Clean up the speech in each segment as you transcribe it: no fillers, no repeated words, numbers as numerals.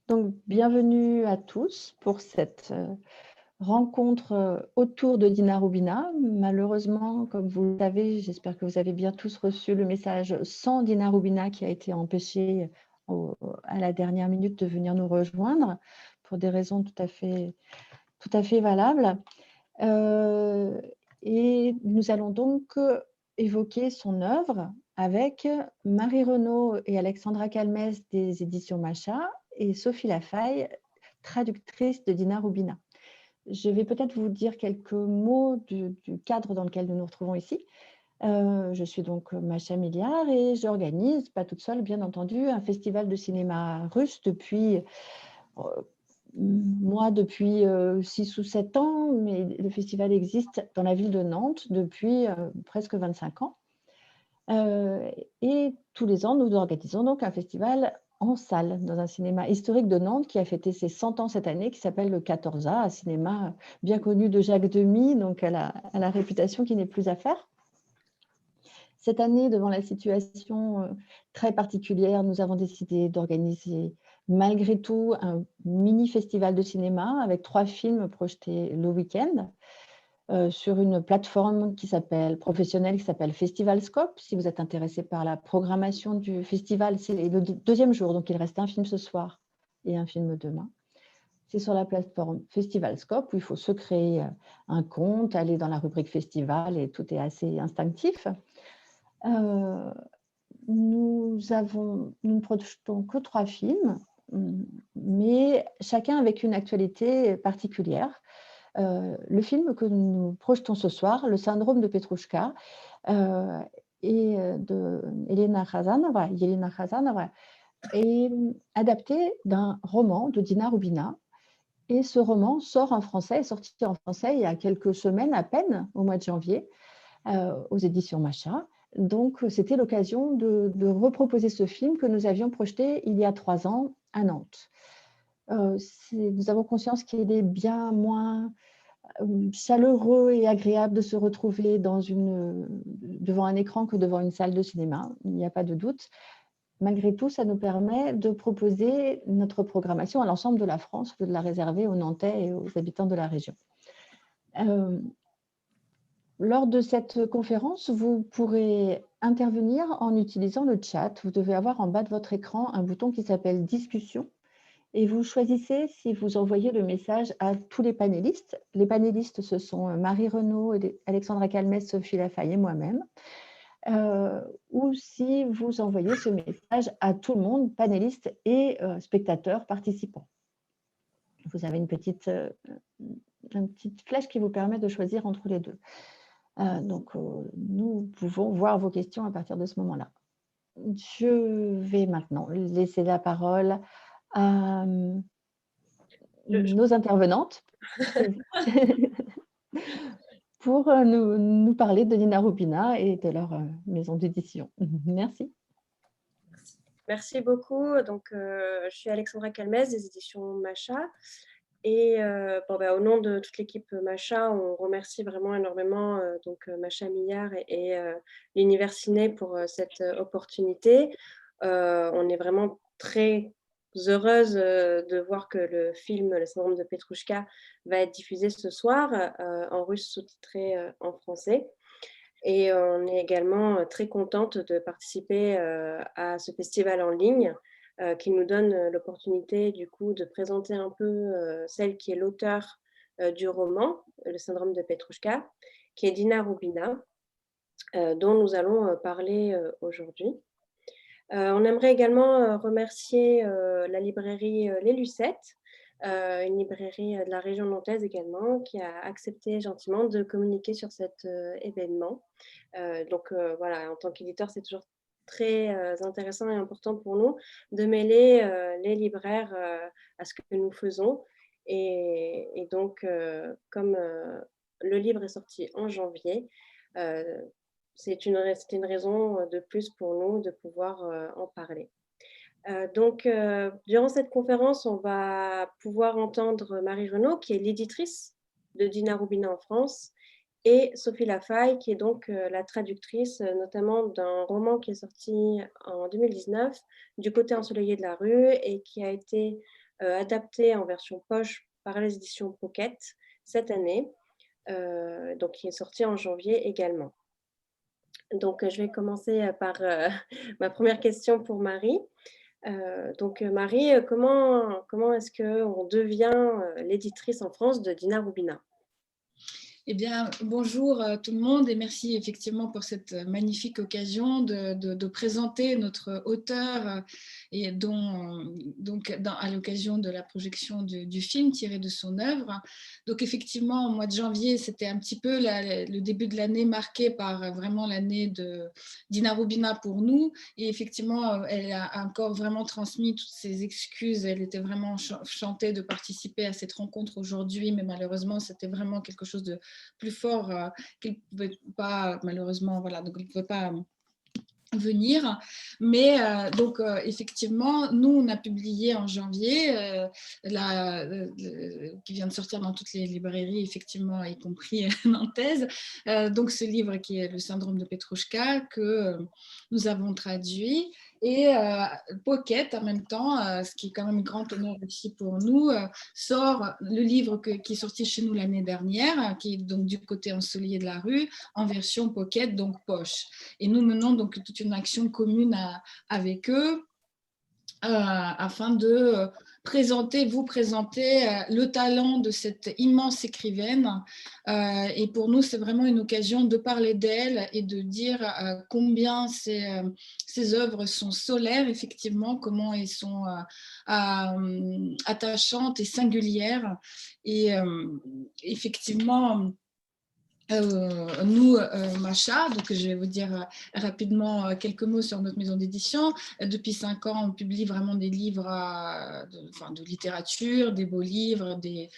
Donc, bienvenue à tous pour cette rencontre autour de Dina Rubina. Malheureusement, comme vous le savez, j'espère que vous avez bien tous reçu le message sans Dina Rubina qui a été empêchée à la dernière minute de venir nous rejoindre pour des raisons tout à fait valables. Et nous allons donc évoquer son œuvre avec Marie Renaud et Alexandra Calmès des éditions Macha et Sophie Lafaille, traductrice de Dina Rubina. Je vais peut-être vous dire quelques mots du cadre dans lequel nous nous retrouvons ici. Je suis donc Macha Milliard et j'organise, pas toute seule bien entendu, un festival de cinéma russe depuis moi depuis 6 ou 7 ans, mais le festival existe dans la ville de Nantes depuis presque 25 ans. Et tous les ans, nous organisons donc un festival en salle, dans un cinéma historique de Nantes qui a fêté ses 100 ans cette année, qui s'appelle le 14A, un cinéma bien connu de Jacques Demy, donc à la réputation qui n'est plus à faire. Cette année, devant la situation très particulière, nous avons décidé d'organiser malgré tout un mini festival de cinéma avec 3 films projetés le week-end sur une plateforme professionnelle qui s'appelle Festivalscope. Si vous êtes intéressé par la programmation du festival, c'est le deuxième jour, donc il reste un film ce soir et un film demain. C'est sur la plateforme Festivalscope où il faut se créer un compte, aller dans la rubrique festival et tout est assez instinctif. Nous ne projetons que 3 films, mais chacun avec une actualité particulière. Le film que nous projetons ce soir, Le syndrome de Petrouchka, et de Elena Khazanova, est adapté d'un roman de Dina Rubina. Et ce roman est sorti en français il y a quelques semaines à peine, au mois de janvier, aux éditions Macha. Donc, c'était l'occasion de reproposer ce film que nous avions projeté il y a 3 ans à Nantes. Nous avons conscience qu'il est bien moins chaleureux et agréable de se retrouver devant un écran que devant une salle de cinéma, il n'y a pas de doute. Malgré tout, ça nous permet de proposer notre programmation à l'ensemble de la France, de la réserver aux Nantais et aux habitants de la région. Lors de cette conférence, vous pourrez intervenir en utilisant le chat. Vous devez avoir en bas de votre écran un bouton qui s'appelle « Discussion » et vous choisissez si vous envoyez le message à tous les panélistes. Les panélistes, ce sont Marie Renaud, Alexandra Calmès, Sophie Lafaille et moi-même. Ou si vous envoyez ce message à tout le monde, panélistes et spectateurs participants. Vous avez une petite flèche qui vous permet de choisir entre les deux. Donc, nous pouvons voir vos questions à partir de ce moment-là. Je vais maintenant laisser la parole à nos intervenantes pour nous parler de Dina Rubina et de leur maison d'édition. Merci. Merci beaucoup. Donc, je suis Alexandra Calmès des éditions Macha. Et au nom de toute l'équipe Macha, on remercie vraiment énormément Macha Milliard et l'Univers Ciné pour cette opportunité. On est vraiment très heureuse de voir que le film Le syndrome de Petrouchka va être diffusé ce soir en russe sous-titré en français. Et on est également très contente de participer à ce festival en ligne qui nous donne l'opportunité du coup de présenter un peu celle qui est l'auteur du roman, Le syndrome de Petrouchka, qui est Dina Rubina, dont nous allons parler aujourd'hui. On aimerait également remercier la librairie Les Lucettes, une librairie de la région nantaise également, qui a accepté gentiment de communiquer sur cet événement. Voilà, en tant qu'éditeur, c'est toujours très intéressant et important pour nous de mêler les libraires à ce que nous faisons. Et donc, comme le livre est sorti en janvier, c'est une raison de plus pour nous de pouvoir en parler. Durant cette conférence, on va pouvoir entendre Marie Renaud, qui est l'éditrice de Dina Rubina en France, et Sophie Lafaille, qui est donc la traductrice, notamment d'un roman qui est sorti en 2019, Du côté ensoleillé de la rue, et qui a été adapté en version poche par les éditions Pocket cette année, donc qui est sorti en janvier également. Donc, je vais commencer par ma première question pour Marie. Donc, Marie, comment est-ce qu'on devient l'éditrice en France de Dina Roubina? Eh bien, bonjour tout le monde et merci effectivement pour cette magnifique occasion de présenter notre auteur et à l'occasion de la projection du film tiré de son œuvre. Donc effectivement, au mois de janvier, c'était un petit peu le début de l'année marqué par vraiment l'année de Dina Roubina pour nous. Et effectivement, elle a encore vraiment transmis toutes ses excuses. Elle était vraiment enchantée de participer à cette rencontre aujourd'hui, mais malheureusement, c'était vraiment quelque chose de plus fort qu'il ne pouvait pas, malheureusement, voilà, donc il ne pouvait pas venir. Mais donc, effectivement, nous, on a publié en janvier, qui vient de sortir dans toutes les librairies, effectivement, y compris nantaises, donc ce livre qui est Le syndrome de Petrouchka, que nous avons traduit. Et Pocket, en même temps, ce qui est quand même un grand honneur aussi pour nous, sort le livre qui est sorti chez nous l'année dernière, qui est donc Du côté ensoleillé de la rue, en version Pocket, donc poche. Et nous menons donc toute une action commune avec eux afin de vous présenter le talent de cette immense écrivaine. Et pour nous, c'est vraiment une occasion de parler d'elle et de dire combien ces œuvres sont solaires, effectivement, comment elles sont attachantes et singulières. Et effectivement, nous, Macha, donc je vais vous dire rapidement quelques mots sur notre maison d'édition. Depuis 5 ans, on publie vraiment des livres de littérature, des beaux livres, des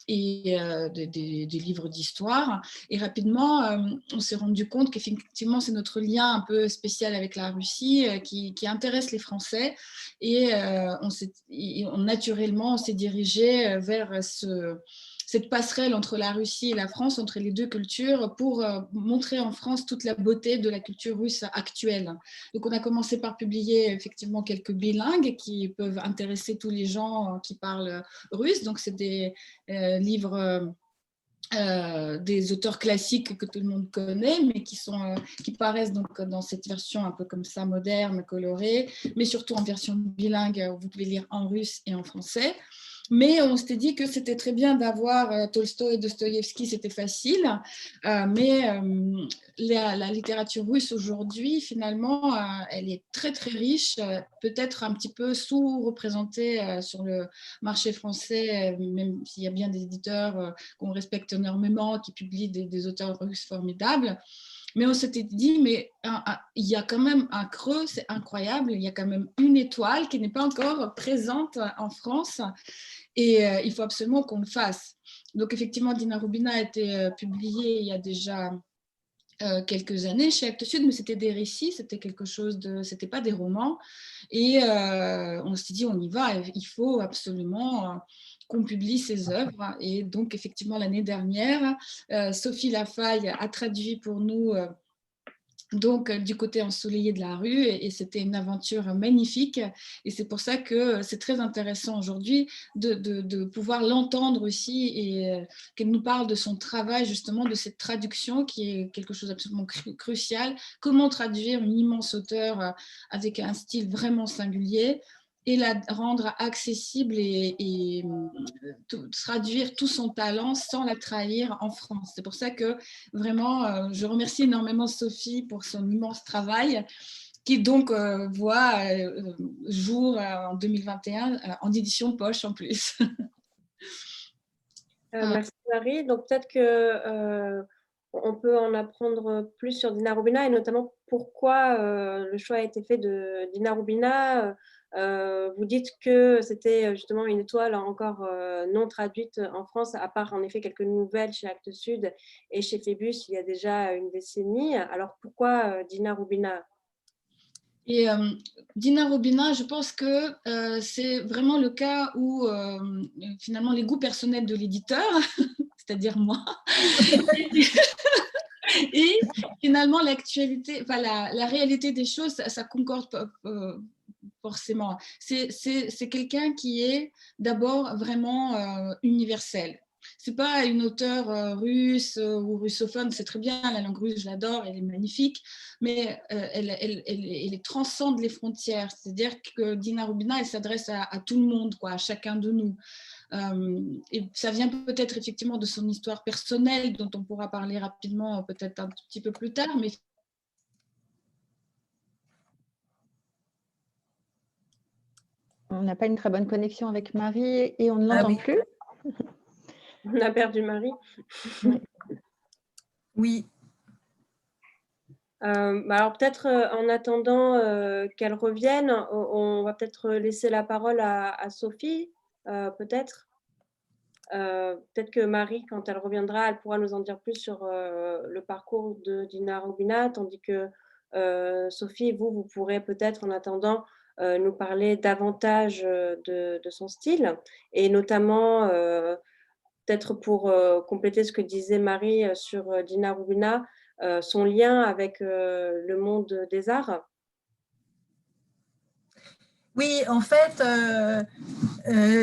livres d'histoire. Et rapidement, on s'est rendu compte qu'effectivement, c'est notre lien un peu spécial avec la Russie qui intéresse les Français. Et naturellement, on s'est dirigé vers cette passerelle entre la Russie et la France, entre les deux cultures, pour montrer en France toute la beauté de la culture russe actuelle. Donc, on a commencé par publier effectivement quelques bilingues qui peuvent intéresser tous les gens qui parlent russe. Donc, c'est des livres des auteurs classiques que tout le monde connaît, mais qui paraissent donc dans cette version un peu comme ça, moderne, colorée, mais surtout en version bilingue, où vous pouvez lire en russe et en français. Mais on s'était dit que c'était très bien d'avoir Tolstoï et Dostoïevski, c'était facile, mais la littérature russe aujourd'hui, finalement, elle est très très riche, peut-être un petit peu sous-représentée sur le marché français, même s'il y a bien des éditeurs qu'on respecte énormément, qui publient des auteurs russes formidables. Mais on s'était dit, mais il y a quand même un creux, c'est incroyable, il y a quand même une étoile qui n'est pas encore présente en France et il faut absolument qu'on le fasse. Donc effectivement, Dina Roubina a été publiée il y a déjà quelques années chez Actes Sud, mais c'était des récits, c'était pas des romans. Et on s'est dit, on y va, il faut absolument qu'on publie ses œuvres. Et donc, effectivement, l'année dernière, Sophie Lafaille a traduit pour nous donc du côté ensoleillé de la rue, et c'était une aventure magnifique. Et c'est pour ça que c'est très intéressant aujourd'hui de pouvoir l'entendre aussi et qu'elle nous parle de son travail, justement, de cette traduction qui est quelque chose d'absolument crucial. Comment traduire une immense auteure avec un style vraiment singulier et la rendre accessible et traduire tout son talent sans la trahir en France. C'est pour ça que vraiment, je remercie énormément Sophie pour son immense travail qui donc voit jour en 2021 en édition poche en plus. Merci Marie. Donc peut-être que on peut en apprendre plus sur Dina Roubina et notamment pourquoi le choix a été fait de Dina Roubina. Vous dites que c'était justement une étoile encore non traduite en France, à part en effet quelques nouvelles chez Actes Sud et chez Phébus il y a déjà une décennie. Alors pourquoi Dina Roubina? Et Dina Roubina, je pense que c'est vraiment le cas où finalement les goûts personnels de l'éditeur c'est-à-dire moi. Et finalement, l'actualité, enfin, la réalité des choses, ça concorde forcément. C'est quelqu'un qui est d'abord vraiment universel. C'est pas une auteure russe ou russophone, c'est très bien, la langue russe, je l'adore, elle est magnifique, mais elle transcende les frontières. C'est-à-dire que Dina Rubina, elle s'adresse à tout le monde, quoi, à chacun de nous. Et ça vient peut-être effectivement de son histoire personnelle, dont on pourra parler rapidement, peut-être un petit peu plus tard, mais On n'a pas une très bonne connexion avec Marie et on ne l'entend plus. On a perdu Marie. Oui. Alors peut-être en attendant qu'elle revienne, on va peut-être laisser la parole à Sophie, peut-être. Peut-être que Marie, quand elle reviendra, elle pourra nous en dire plus sur le parcours de Dina Rubina, tandis que Sophie, vous pourrez peut-être en attendant nous parler davantage de son style, et notamment peut-être pour compléter ce que disait Marie sur Dina Rubina, son lien avec le monde des arts. Oui, en fait,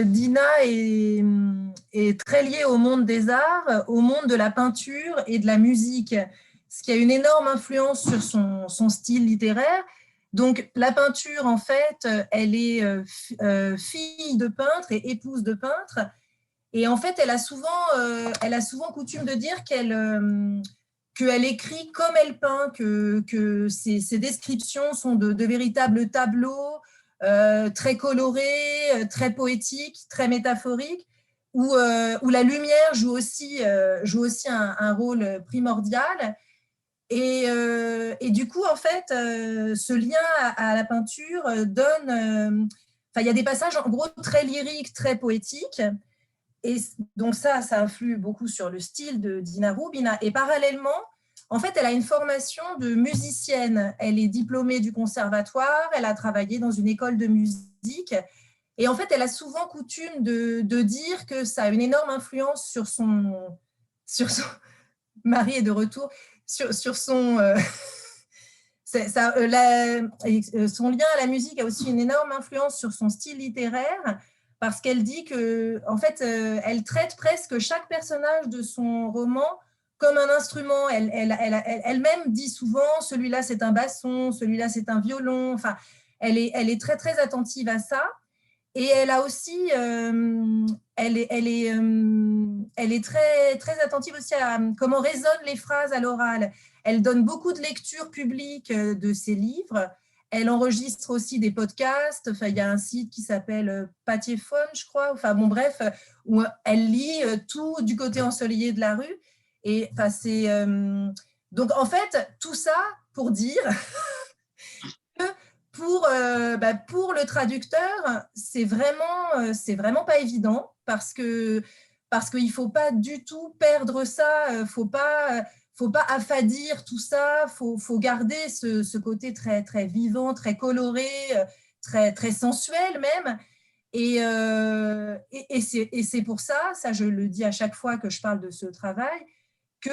Dina est très liée au monde des arts, au monde de la peinture et de la musique, ce qui a une énorme influence sur son style littéraire. Donc, la peinture, en fait, elle est fille de peintre et épouse de peintre. Et en fait, elle a souvent coutume de dire qu'elle écrit comme elle peint, que ses descriptions sont de véritables tableaux très colorés, très poétiques, très métaphoriques, où la lumière joue aussi un rôle primordial. Et du coup, en fait, ce lien à la peinture donne… il y a des passages, en gros, très lyriques, très poétiques. Et donc ça influe beaucoup sur le style de Dina Rubina. Et parallèlement, en fait, elle a une formation de musicienne. Elle est diplômée du conservatoire, elle a travaillé dans une école de musique. Et en fait, elle a souvent coutume de dire que ça a une énorme influence sur son Marie est de retour, sur son… son lien à la musique a aussi une énorme influence sur son style littéraire, parce qu'elle dit que, en fait, elle traite presque chaque personnage de son roman comme un instrument. Elle-même dit souvent, celui-là c'est un basson, celui-là c'est un violon. Enfin, elle est très très attentive à ça. Et elle a aussi, elle est très très attentive aussi à comment résonnent les phrases à l'oral. Elle donne beaucoup de lectures publiques de ses livres. Elle enregistre aussi des podcasts. Enfin, il y a un site qui s'appelle Patiephone, je crois. Enfin, bon, bref, où elle lit tout du côté ensoleillé de la rue. Et enfin, c'est donc en fait tout ça pour dire que pour le traducteur, c'est vraiment pas évident, parce qu'il faut pas du tout perdre ça. Faut pas affadir tout ça, faut garder ce côté très, très vivant, très coloré, très, très sensuel même. Et c'est pour ça, je le dis à chaque fois que je parle de ce travail, que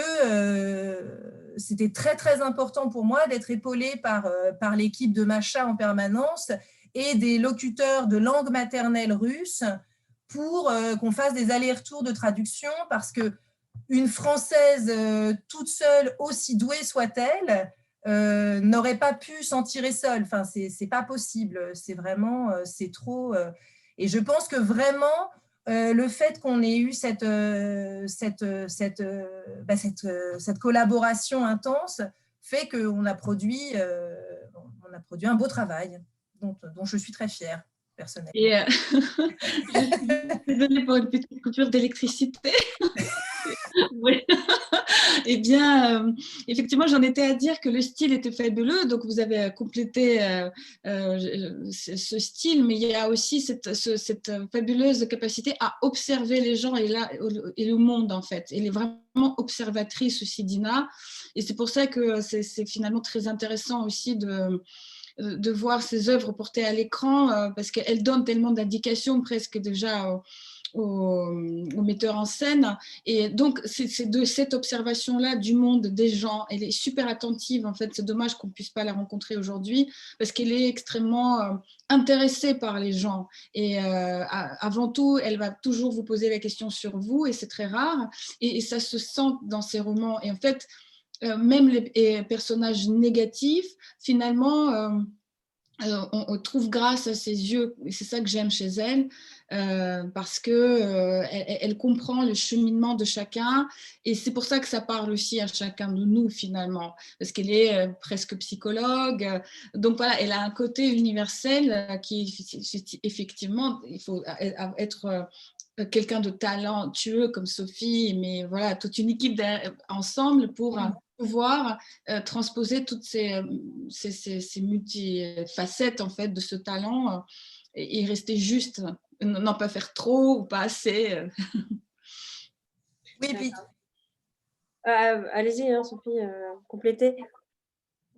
c'était très, très important pour moi d'être épaulée par l'équipe de Macha en permanence et des locuteurs de langue maternelle russe pour qu'on fasse des allers-retours de traduction, parce que une Française toute seule, aussi douée soit-elle, n'aurait pas pu s'en tirer seule. Enfin, c'est pas possible. C'est vraiment, c'est trop. Et je pense que vraiment, le fait qu'on ait eu cette collaboration intense fait qu'on a produit un beau travail dont je suis très fière, personnellement. Et je suis désolée pour une petite coupure d'électricité. Oui. Eh bien, effectivement, j'en étais à dire que le style était fabuleux, donc vous avez complété ce style, mais il y a aussi cette fabuleuse capacité à observer les gens et le monde, en fait. Elle est vraiment observatrice aussi, Dina, et c'est pour ça que c'est finalement très intéressant aussi de voir ses œuvres portées à l'écran, parce qu'elle donne tellement d'indications presque déjà au metteur en scène. Et donc, c'est de cette observation-là du monde, des gens. Elle est super attentive, en fait. C'est dommage qu'on ne puisse pas la rencontrer aujourd'hui parce qu'elle est extrêmement intéressée par les gens. Et avant tout, elle va toujours vous poser la question sur vous et c'est très rare. Et ça se sent dans ses romans. Et en fait, même les personnages négatifs, finalement, on trouve grâce à ses yeux, et c'est ça que j'aime chez elle, parce que elle comprend le cheminement de chacun, et c'est pour ça que ça parle aussi à chacun de nous finalement, parce qu'elle est presque psychologue, donc voilà, elle a un côté universel qui effectivement, il faut être quelqu'un de talentueux comme Sophie, mais voilà, toute une équipe ensemble pour pouvoir transposer toutes ces multifacettes en fait de ce talent et rester juste, n'en pas faire trop ou pas assez. Oui, puis, Allez-y, hein, Sophie, complétez.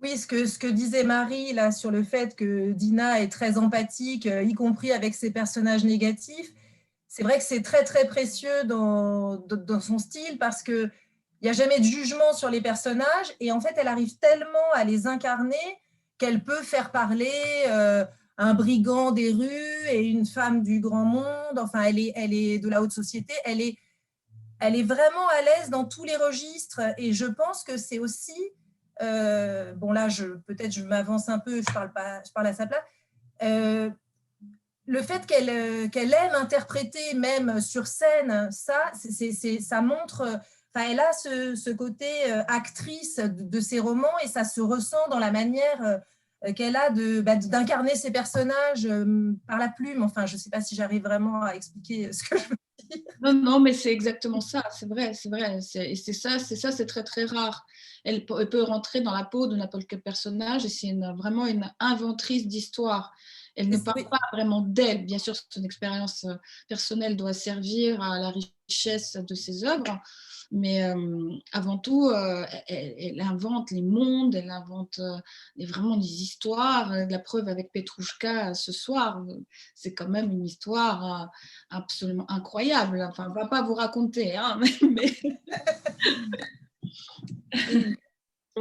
oui, ce que disait Marie là sur le fait que Dina est très empathique, y compris avec ses personnages négatifs, c'est vrai que c'est très très précieux dans son style parce que il n'y a jamais de jugement sur les personnages et en fait elle arrive tellement à les incarner qu'elle peut faire parler un brigand des rues et une femme du grand monde. Enfin, elle est de la haute société. Elle est vraiment à l'aise dans tous les registres et je pense que c'est aussi bon là peut-être je m'avance un peu, je parle à sa place. Le fait qu'elle aime interpréter même sur scène, ça montre, enfin, elle a ce côté actrice de ses romans et ça se ressent dans la manière qu'elle a d'incarner ses personnages par la plume. Enfin, je ne sais pas si j'arrive vraiment à expliquer ce que je veux dire. Non, mais c'est exactement ça, c'est vrai. Et c'est très, très rare. Elle peut rentrer dans la peau de n'importe quel personnage et c'est vraiment une inventrice d'histoire. Elle ne parle pas vraiment d'elle. Bien sûr, son expérience personnelle doit servir à la richesse de ses œuvres, mais avant tout, elle invente les mondes, elle invente vraiment des histoires. La preuve avec Petrouchka ce soir, c'est quand même une histoire absolument incroyable. Enfin, on ne va pas vous raconter, hein, mais...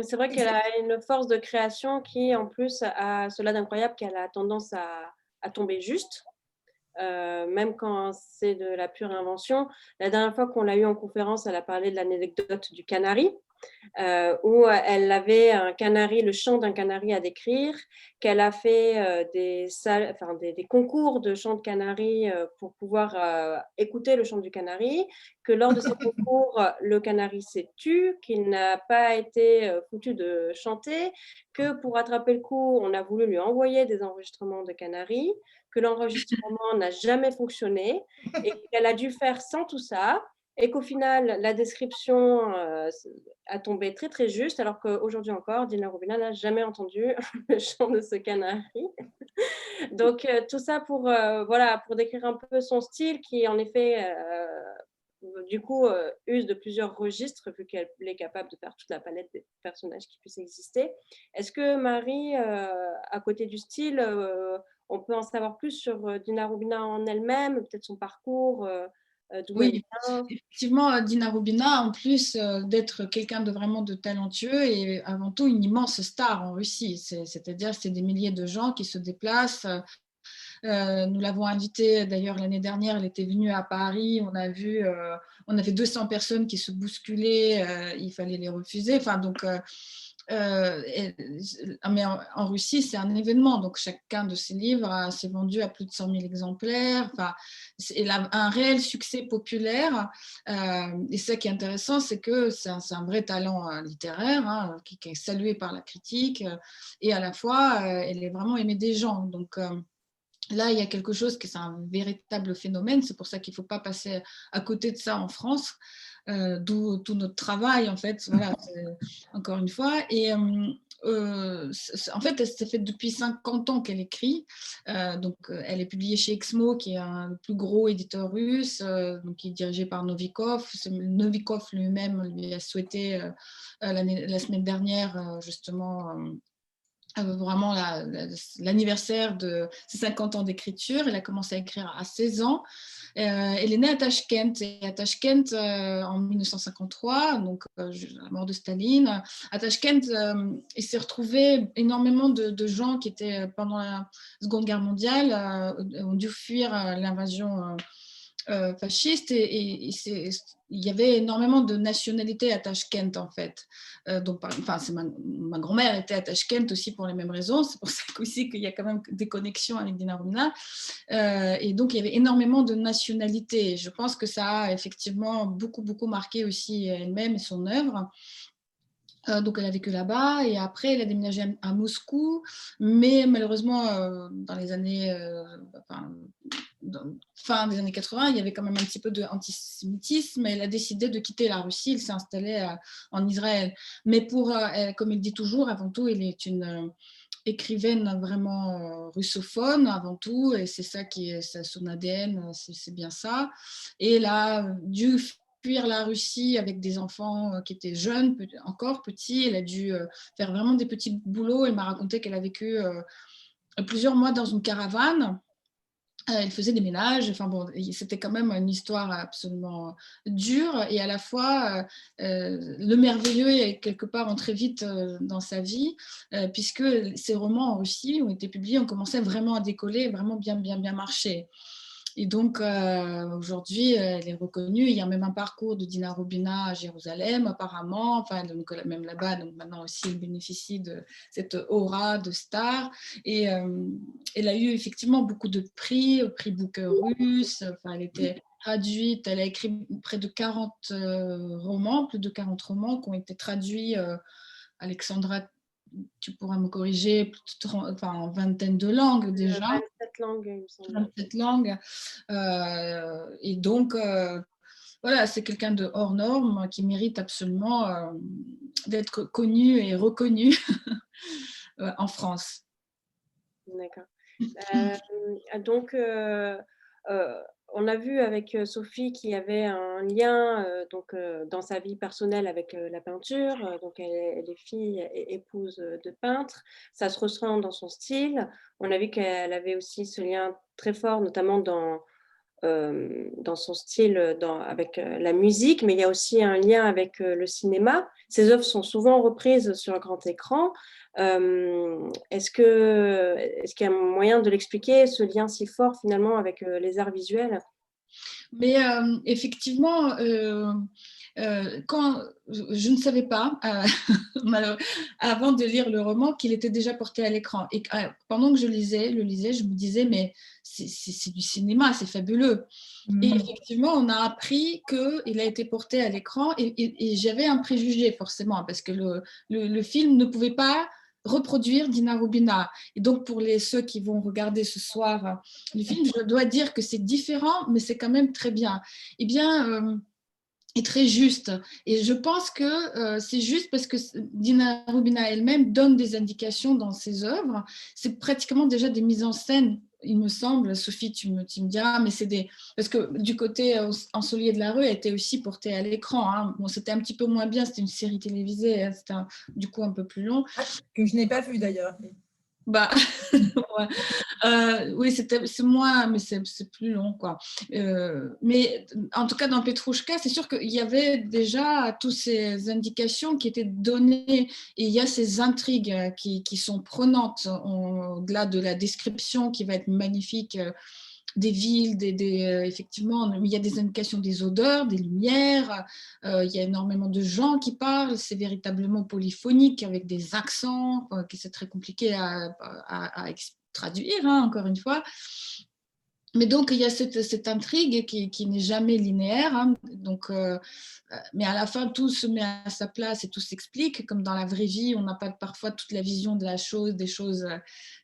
C'est vrai qu'elle a une force de création qui, en plus, a cela d'incroyable qu'elle a tendance à tomber juste, même quand c'est de la pure invention. La dernière fois qu'on l'a eu en conférence, elle a parlé de l'anecdote du canari, où elle avait un canari, le chant d'un canari à décrire, qu'elle a fait des concours de chant de canari pour pouvoir écouter le chant du canari, que lors de ces concours, le canari s'est tu, qu'il n'a pas été foutu de chanter, que pour rattraper le coup, on a voulu lui envoyer des enregistrements de canari, que l'enregistrement n'a jamais fonctionné et qu'elle a dû faire sans tout ça, et qu'au final, la description a tombé très très juste, alors qu'aujourd'hui encore, Dina Rubina n'a jamais entendu le chant de ce canari. Donc tout ça pour décrire un peu son style qui en effet du coup use de plusieurs registres vu qu'elle est capable de faire toute la palette des personnages qui puissent exister. Est-ce que Marie, à côté du style, on peut en savoir plus sur Dina Rubina en elle-même, peut-être son parcours, d'où elle Oui, vient? effectivement, Dina Rubina, en plus d'être quelqu'un de vraiment de talentueux et avant tout une immense star en Russie. C'est-à-dire c'est des milliers de gens qui se déplacent. Nous l'avons invitée d'ailleurs l'année dernière, elle était venue à Paris, on avait 200 personnes qui se bousculaient, il fallait les refuser. Enfin, donc, mais en Russie, c'est un événement. Donc, chacun de ses livres s'est vendu à plus de 100 000 exemplaires. Enfin, il a un réel succès populaire. Et ça qui est intéressant, c'est que c'est un vrai talent littéraire hein, qui est salué par la critique. Et à la fois, elle est vraiment aimée des gens. Donc, là, il y a quelque chose qui est un véritable phénomène. C'est pour ça qu'il ne faut pas passer à côté de ça en France. D'où tout notre travail, en fait, voilà, encore une fois. Et en fait, ça fait depuis 50 ans qu'elle écrit. Donc, elle est publiée chez Exmo, qui est le plus gros éditeur russe, donc, qui est dirigé par Novikov. Novikov lui-même lui a souhaité la semaine dernière, justement, vraiment l'anniversaire de ses 50 ans d'écriture. Elle a commencé à écrire à 16 ans. Elle est née à Tachkent, et à Tachkent en 1953, donc à la mort de Staline. À Tachkent, il s'est retrouvé énormément de gens qui étaient, pendant la Seconde Guerre mondiale, ont dû fuir l'invasion fasciste, et il y avait énormément de nationalités à Tachkent, en fait. Donc, ma grand-mère était à Tachkent aussi pour les mêmes raisons. C'est pour ça aussi qu'il y a quand même des connexions avec Dina Rumina. Et donc, il y avait énormément de nationalités. Je pense que ça a effectivement beaucoup, beaucoup marqué aussi elle-même et son œuvre. Donc, elle a vécu là-bas, et après, elle a déménagé à Moscou, mais malheureusement, dans les années, fin des années 80, il y avait quand même un petit peu d'antisémitisme, et elle a décidé de quitter la Russie, elle s'est installée en Israël. Mais comme elle dit toujours, avant tout, elle est une écrivaine vraiment russophone, avant tout, et c'est ça qui est son ADN, c'est bien ça. Et elle a dû fuir la Russie avec des enfants qui étaient jeunes, encore petits. Elle a dû faire vraiment des petits boulots. Elle m'a raconté qu'elle a vécu plusieurs mois dans une caravane. Elle faisait des ménages. Enfin bon, c'était quand même une histoire absolument dure, et à la fois le merveilleux est quelque part entré vite dans sa vie, puisque ses romans en Russie ont été publiés, ont commencé vraiment à décoller, vraiment bien marcher. Et donc, aujourd'hui, elle est reconnue. Il y a même un parcours de Dina Rubina à Jérusalem, apparemment. Enfin, donc, même là-bas, donc maintenant aussi, elle bénéficie de cette aura de star. Et elle a eu effectivement beaucoup de prix Booker russe. Enfin, elle était traduite. Elle a écrit près de 40 romans, plus de 40 romans qui ont été traduits. Alexandra, tu pourras me corriger, en vingtaine de langues déjà. 27 langues, il me semble. 27 langues. Et donc, voilà, c'est quelqu'un de hors norme qui mérite absolument d'être connu et reconnu en France. D'accord. Donc, on a vu avec Sophie qu'il y avait un lien dans sa vie personnelle avec la peinture. Donc, elle est fille et épouse de peintre. Ça se ressent dans son style. On a vu qu'elle avait aussi ce lien très fort, notamment dans son style avec la musique, mais il y a aussi un lien avec le cinéma. Ses œuvres sont souvent reprises sur un grand écran. Est-ce qu'il y a un moyen de l'expliquer, ce lien si fort finalement avec les arts visuels? Mais effectivement, quand je ne savais pas, avant de lire le roman, qu'il était déjà porté à l'écran. Et pendant que je le lisais, je me disais, mais c'est du cinéma, c'est fabuleux. Et effectivement, on a appris qu'il a été porté à l'écran, et j'avais un préjugé forcément, parce que le film ne pouvait pas reproduire Dina Rubina. Et donc, pour ceux qui vont regarder ce soir le film, je dois dire que c'est différent, mais c'est quand même très bien. Eh bien, et très juste. Et je pense que c'est juste parce que Dina Rubina elle-même donne des indications dans ses œuvres. C'est pratiquement déjà des mises en scène, il me semble. Sophie, tu me diras, mais c'est des... Parce que du côté Ensoleillé de la rue, elle était aussi portée à l'écran. Hein. Bon, c'était un petit peu moins bien, c'était une série télévisée, hein. C'était du coup un peu plus long. Que je n'ai pas vu d'ailleurs. Bah, ouais. Oui, c'est moins, mais c'est plus long, quoi. Mais en tout cas, dans Petrouchka, c'est sûr qu'il y avait déjà toutes ces indications qui étaient données, et il y a ces intrigues qui sont prenantes, au-delà de la description qui va être magnifique des villes, effectivement, il y a des indications des odeurs, des lumières, il y a énormément de gens qui parlent, c'est véritablement polyphonique avec des accents, qui c'est très compliqué à traduire, hein, encore une fois. Mais donc, il y a cette intrigue qui n'est jamais linéaire. Hein. Donc, mais à la fin, tout se met à sa place et tout s'explique. Comme dans la vraie vie, on n'a pas parfois toute la vision de la chose, des choses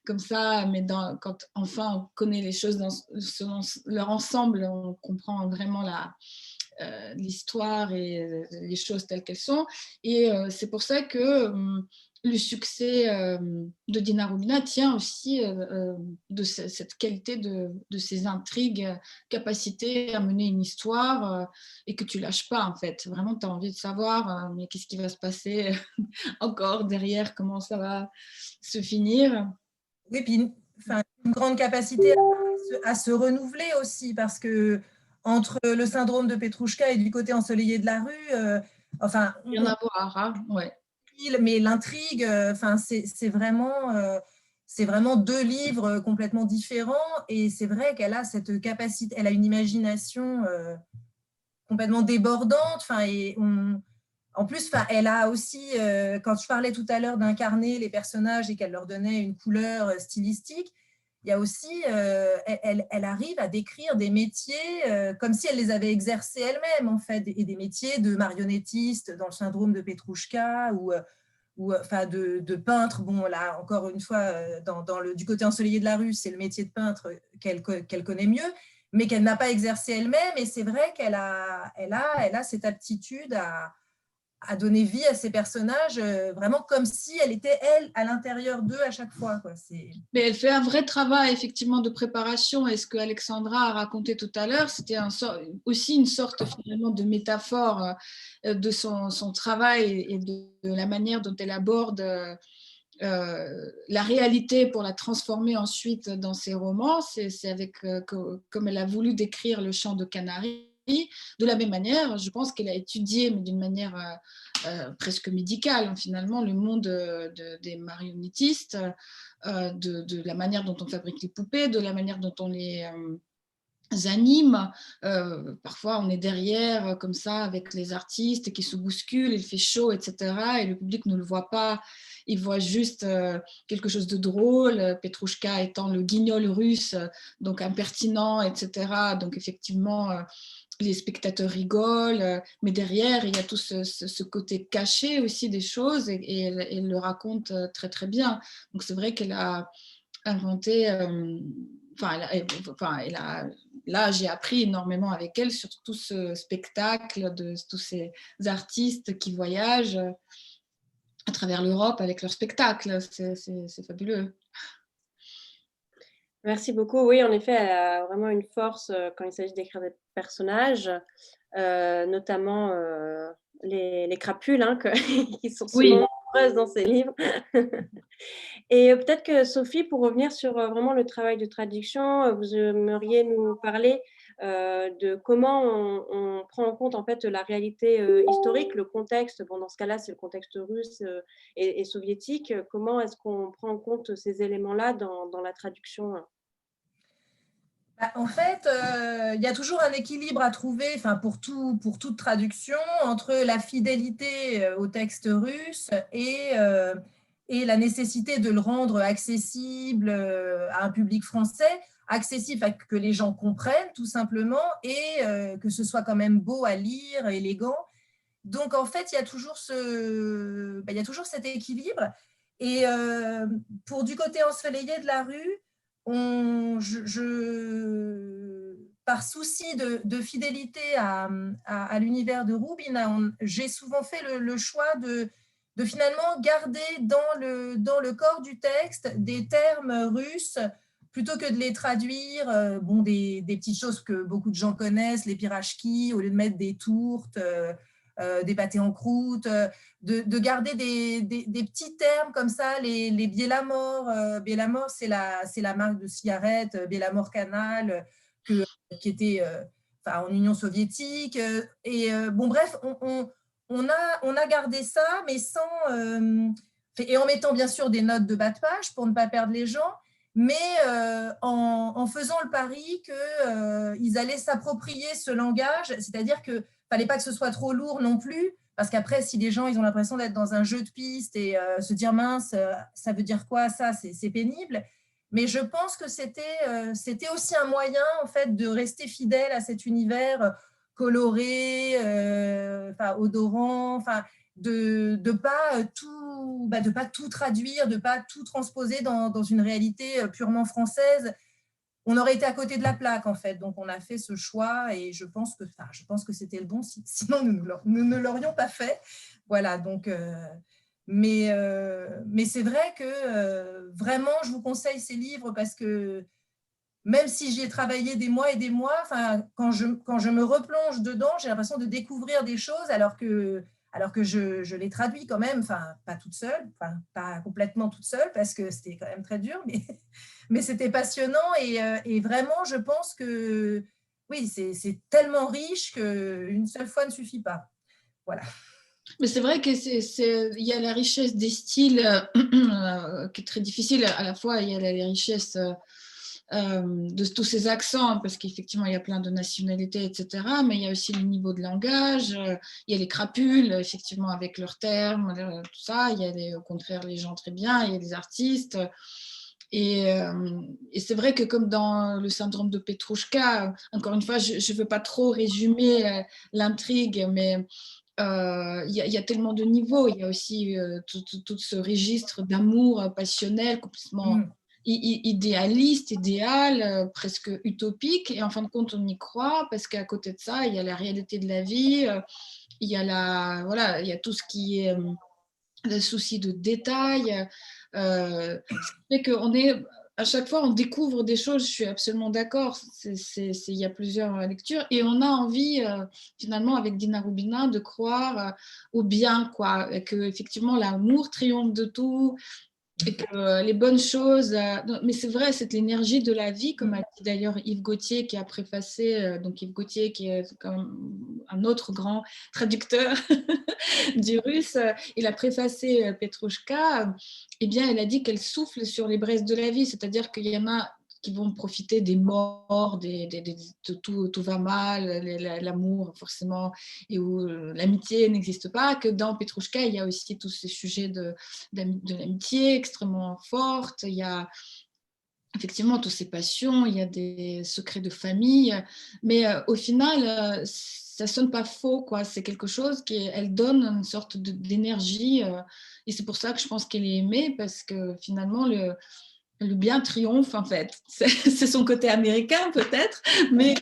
comme ça. Mais quand enfin on connaît les choses selon leur ensemble, on comprend vraiment l'histoire et les choses telles qu'elles sont. Et c'est pour ça que le succès de Dina Rubina tient aussi de cette qualité de ses intrigues, capacité à mener une histoire et que tu lâches pas en fait. Vraiment, tu as envie de savoir mais qu'est-ce qui va se passer encore derrière, comment ça va se finir. Oui, puis une grande capacité à se renouveler aussi, parce que entre le syndrome de Petrouchka et du côté ensoleillé de la rue, enfin, Rien à voir, hein, ouais. mais l'intrigue, enfin, c'est vraiment deux livres complètement différents. Et c'est vrai qu'elle a cette capacité, elle a une imagination complètement débordante. Enfin, en plus, enfin, elle a aussi, quand je parlais tout à l'heure d'incarner les personnages et qu'elle leur donnait une couleur stylistique, il y a aussi, elle arrive à décrire des métiers comme si elle les avait exercés elle-même, en fait, et des métiers de marionnettiste dans le syndrome de Petrouchka ou enfin de peintre. Bon, là, encore une fois, du côté ensoleillé de la rue, c'est le métier de peintre qu'elle connaît mieux, mais qu'elle n'a pas exercé elle-même. Et c'est vrai qu'elle a cette aptitude à donner vie à ces personnages, vraiment comme si elle était, elle, à l'intérieur d'eux à chaque fois, quoi. Mais elle fait un vrai travail, effectivement, de préparation. Et ce que Alexandra a raconté tout à l'heure, c'était aussi une sorte, finalement, de métaphore de son travail et de la manière dont elle aborde la réalité pour la transformer ensuite dans ses romans. C'est avec, comme elle a voulu décrire le chant de Canari. De la même manière, je pense qu'elle a étudié, mais d'une manière presque médicale, finalement, le monde des marionnettistes, de la manière dont on fabrique les poupées, de la manière dont on les anime. Parfois, on est derrière, comme ça, avec les artistes qui se bousculent, il fait chaud, etc. Et le public ne le voit pas. Il voit juste quelque chose de drôle, Petrouchka étant le guignol russe, donc impertinent, etc. Donc, effectivement, les spectateurs rigolent, mais derrière, il y a tout ce côté caché aussi des choses, et elle le raconte très, très bien. Donc, c'est vrai qu'elle a inventé... là, j'ai appris énormément avec elle sur tout ce spectacle de tous ces artistes qui voyagent à travers l'Europe avec leurs spectacles. C'est fabuleux. Merci beaucoup. Oui, en effet, elle a vraiment une force quand il s'agit d'écrire des personnages, notamment les crapules, hein, qui sont souvent nombreuses dans ses livres. Et peut-être que Sophie, pour revenir sur vraiment le travail de traduction, vous aimeriez nous parler de comment on prend en compte en fait la réalité historique, le contexte. Bon, dans ce cas-là, c'est le contexte russe et soviétique. Comment est-ce qu'on prend en compte ces éléments-là dans la traduction? En fait, il y a toujours un équilibre à trouver, enfin, pour toute traduction, entre la fidélité au texte russe et la nécessité de le rendre accessible à un public français, accessible, que les gens comprennent tout simplement, et que ce soit quand même beau à lire, élégant. Donc, en fait, il y a toujours cet équilibre. Et pour du côté ensoleillé de la rue, par souci de fidélité à l'univers de Rubin, j'ai souvent fait le choix de finalement garder dans le corps du texte des termes russes plutôt que de les traduire, des petites choses que beaucoup de gens connaissent, les pirachki, au lieu de mettre des tourtes, des pâtés en croûte, de garder des petits termes comme ça, les Bielamor. Bielamor, c'est la marque de cigarettes, Bielamor Canal, qui était en Union soviétique. Et bref, on a gardé ça, mais sans... et en mettant bien sûr des notes de bas de page pour ne pas perdre les gens, mais en faisant le pari qu'ils allaient s'approprier ce langage, c'est-à-dire que fallait pas que ce soit trop lourd non plus, parce qu'après, si les gens ils ont l'impression d'être dans un jeu de piste et se dire mince, ça veut dire quoi ça, c'est pénible. Mais je pense que c'était aussi un moyen en fait de rester fidèle à cet univers coloré, odorant, de pas tout traduire, de pas tout transposer dans une réalité purement française. On aurait été à côté de la plaque, en fait. Donc, on a fait ce choix et je pense que c'était le bon. Sinon, nous ne l'aurions pas fait. Voilà, donc... mais c'est vrai que vraiment, je vous conseille ces livres parce que même si j'y ai travaillé des mois et des mois, quand je me replonge dedans, j'ai l'impression de découvrir des choses alors que je les traduis quand même, pas toute seule, pas complètement toute seule parce que c'était quand même très dur, mais c'était passionnant et vraiment, je pense que oui, c'est tellement riche qu'une seule fois ne suffit pas. Voilà. Mais c'est vrai qu'il y a la richesse des styles qui est très difficile. À la fois, il y a la richesse de tous ces accents, parce qu'effectivement, il y a plein de nationalités, etc. Mais il y a aussi le niveau de langage. Il y a les crapules, effectivement, avec leurs termes, tout ça. Il y a au contraire les gens très bien. Il y a des artistes. Et c'est vrai que comme dans le syndrome de Petrouchka, encore une fois, je ne veux pas trop résumer l'intrigue, mais il y a tellement de niveaux. Il y a aussi tout ce registre d'amour passionnel, complètement idéaliste, idéal, presque utopique. Et en fin de compte, on y croit parce qu'à côté de ça, il y a la réalité de la vie. Il y a voilà, il y a tout ce qui est le souci de détail. Ce qui fait qu'on est, à chaque fois, on découvre des choses. Je suis absolument d'accord. Il y a plusieurs lectures et on a envie, finalement, avec Dina Rubina, de croire au bien, quoi, et que effectivement l'amour triomphe de tout. Et que les bonnes choses, mais c'est vrai, c'est l'énergie de la vie, comme a dit d'ailleurs Yves Gauthier, qui a préfacé, donc Yves Gauthier, qui est comme un autre grand traducteur du russe, il a préfacé Petrouchka, eh bien, elle a dit qu'elle souffle sur les braises de la vie, c'est-à-dire qu'il y en a qui vont profiter des morts, de tout va mal, l'amour forcément, et où l'amitié n'existe pas, que dans Petrouchka, il y a aussi tous ces sujets de l'amitié extrêmement forte, il y a effectivement toutes ces passions, il y a des secrets de famille, mais au final, ça sonne pas faux, quoi. C'est quelque chose elle donne une sorte d'énergie, et c'est pour ça que je pense qu'elle est aimée, parce que finalement, le bien triomphe, en fait. C'est son côté américain, peut-être, mais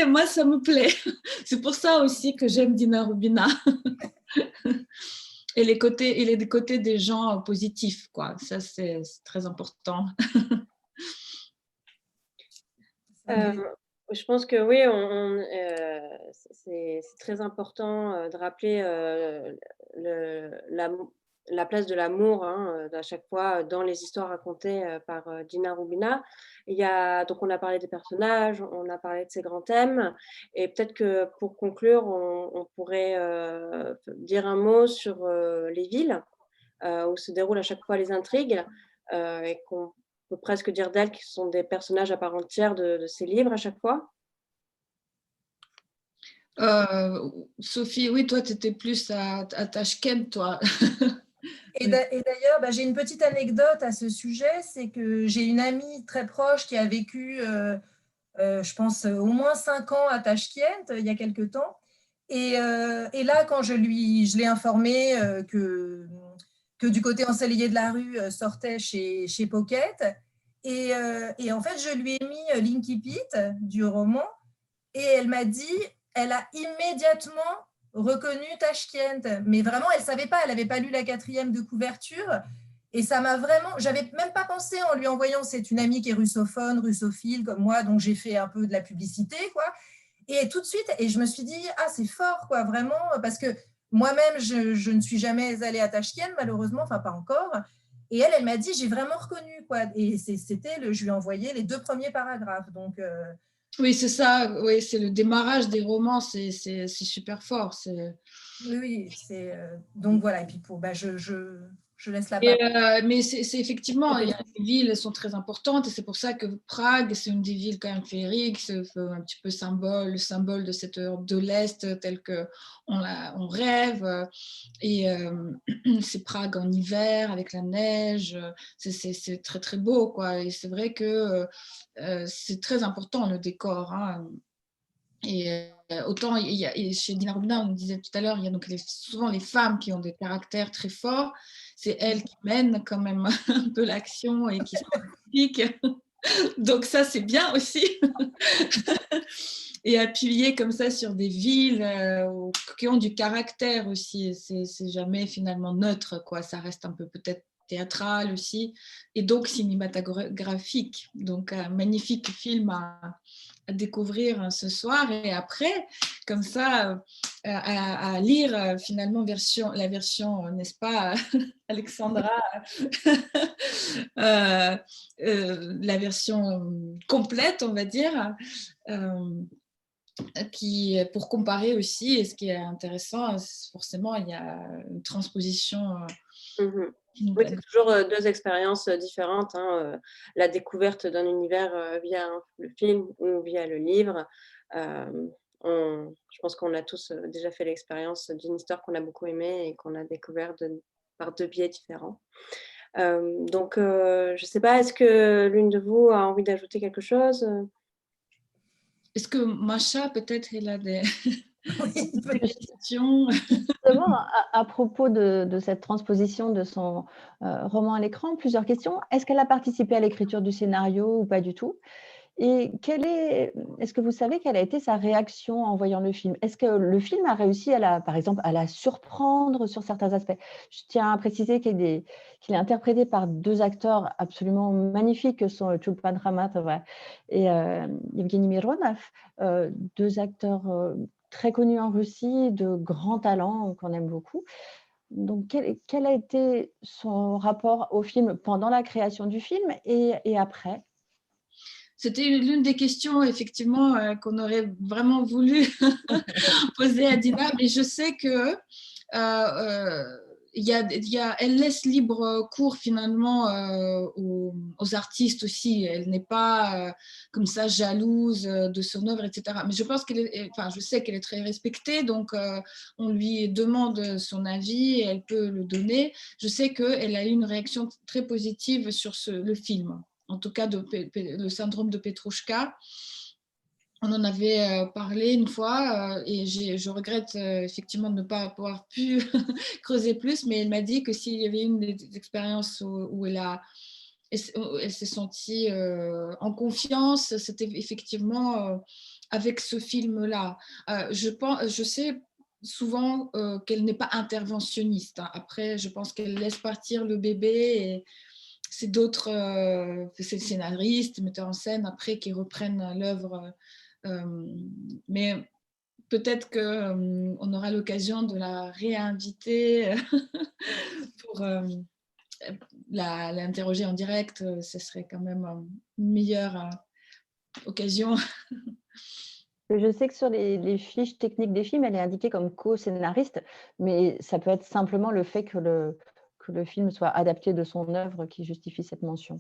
moi, ça me plaît. C'est pour ça aussi que j'aime Dina Rubina. Et les côtés des gens positifs, quoi. Ça, c'est très important. Je pense que oui, c'est très important de rappeler la place de l'amour, hein, à chaque fois dans les histoires racontées par Dina Rubina. Donc on a parlé des personnages, on a parlé de ces grands thèmes, et peut-être que pour conclure, on pourrait dire un mot sur les villes où se déroulent à chaque fois les intrigues, et qu'on peut presque dire d'elles qu'ils sont des personnages à part entière de ces livres à chaque fois. Sophie, oui, toi, tu étais plus à Tachkent, toi. Et d'ailleurs, j'ai une petite anecdote à ce sujet, c'est que j'ai une amie très proche qui a vécu, je pense, au moins 5 ans à Tachkent, il y a quelque temps. Et là, quand je l'ai informée que Du côté ensoleillé de la rue sortait chez Pocket, et en fait, je lui ai mis l'Incipit du roman, et elle m'a dit, elle a immédiatement reconnu Tachkent, mais vraiment, elle ne savait pas, elle n'avait pas lu la 4e de couverture, et ça m'a vraiment, j'avais même pas pensé en lui envoyant, c'est une amie qui est russophone, russophile comme moi, donc j'ai fait un peu de la publicité, quoi, et tout de suite, et je me suis dit, ah, c'est fort, quoi, vraiment, parce que moi-même, je ne suis jamais allée à Tachkent, malheureusement, enfin pas encore, et elle m'a dit, j'ai vraiment reconnu, quoi, et je lui ai envoyé les 2 premiers paragraphes, donc... Oui, c'est ça. Oui, c'est le démarrage des romans, c'est super fort. Oui, donc voilà. Et puis je laisse la parole. Mais c'est effectivement, les villes sont très importantes, et c'est pour ça que Prague, c'est une des villes quand même féeriques, c'est un petit peu le symbole de cette Europe de l'Est telle qu'on rêve. Et c'est Prague en hiver avec la neige, c'est très très beau, quoi. Et c'est vrai que c'est très important le décor, hein. Et autant chez Dina Rubina, on disait tout à l'heure, il y a donc souvent les femmes qui ont des caractères très forts. C'est elles qui mènent quand même un peu l'action et qui sont politiques. Donc ça, c'est bien aussi. Et appuyer comme ça sur des villes qui ont du caractère aussi. C'est jamais finalement neutre, quoi. Ça reste un peu peut-être théâtral aussi, et donc cinématographique. Donc un magnifique film à découvrir ce soir, et après, comme ça, à lire finalement la version, n'est-ce pas, Alexandra, la version complète, on va dire. pour comparer aussi. Et ce qui est intéressant, forcément, il y a une transposition. Oui, c'est toujours deux expériences différentes, hein, la découverte d'un univers via le film ou via le livre. Je pense qu'on a tous déjà fait l'expérience d'une histoire qu'on a beaucoup aimée et qu'on a découvert par deux biais différents. Donc, je ne sais pas, est-ce que l'une de vous a envie d'ajouter quelque chose? Est-ce que Macha, peut-être, elle a des Oui, questions? Justement, à propos de cette transposition de son roman à l'écran, plusieurs questions. Est-ce qu'elle a participé à l'écriture du scénario ou pas du tout? Et est-ce que vous savez quelle a été sa réaction en voyant le film? Est-ce que le film a réussi par exemple, à la surprendre sur certains aspects? Je tiens à préciser qu'il est interprété par deux acteurs absolument magnifiques que sont Chulpan Khamatova et Evgeny Mironov, deux acteurs très connus en Russie, de grands talents qu'on aime beaucoup. Donc, quel a été son rapport au film pendant la création du film et après? C'était l'une des questions, effectivement, qu'on aurait vraiment voulu poser à Dina, mais je sais que elle laisse libre cours finalement aux artistes aussi. Elle n'est pas comme ça jalouse de son œuvre, etc. Mais je pense je sais qu'elle est très respectée, donc on lui demande son avis et elle peut le donner. Je sais qu'elle a eu une réaction très positive sur le film, en tout cas le syndrome de Petrouchka. On en avait parlé une fois et je regrette effectivement de ne pas avoir pu creuser plus, mais elle m'a dit que s'il y avait une des expériences où elle s'est sentie en confiance, c'était effectivement avec ce film-là. Je sais souvent qu'elle n'est pas interventionniste, hein. Après, je pense qu'elle laisse partir le bébé et c'est d'autres scénaristes, metteurs en scène après qui reprennent l'œuvre. Mais peut-être qu'on aura l'occasion de la réinviter pour l'interroger en direct. Ce serait quand même une meilleure occasion. Je sais que sur les fiches techniques des films, elle est indiquée comme co-scénariste, mais ça peut être simplement le fait que le film soit adapté de son œuvre qui justifie cette mention.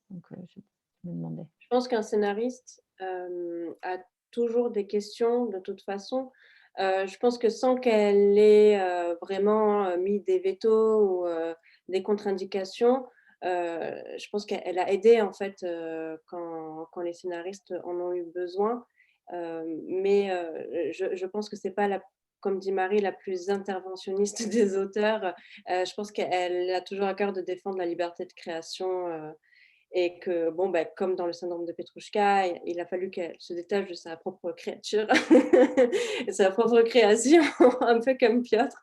Donc, je me demandais. Je pense qu'un scénariste a toujours des questions de toute façon. Je pense que sans qu'elle ait vraiment mis des vétos ou des contre-indications, je pense qu'elle a aidé en fait quand les scénaristes en ont eu besoin. Mais je pense que c'est pas comme dit Marie, la plus interventionniste des auteurs. Je pense qu'elle a toujours à cœur de défendre la liberté de création. Et que, bon, ben, comme dans le syndrome de Petrouchka, il a fallu qu'elle se détache de sa propre créature, sa propre création, un peu comme Piotr.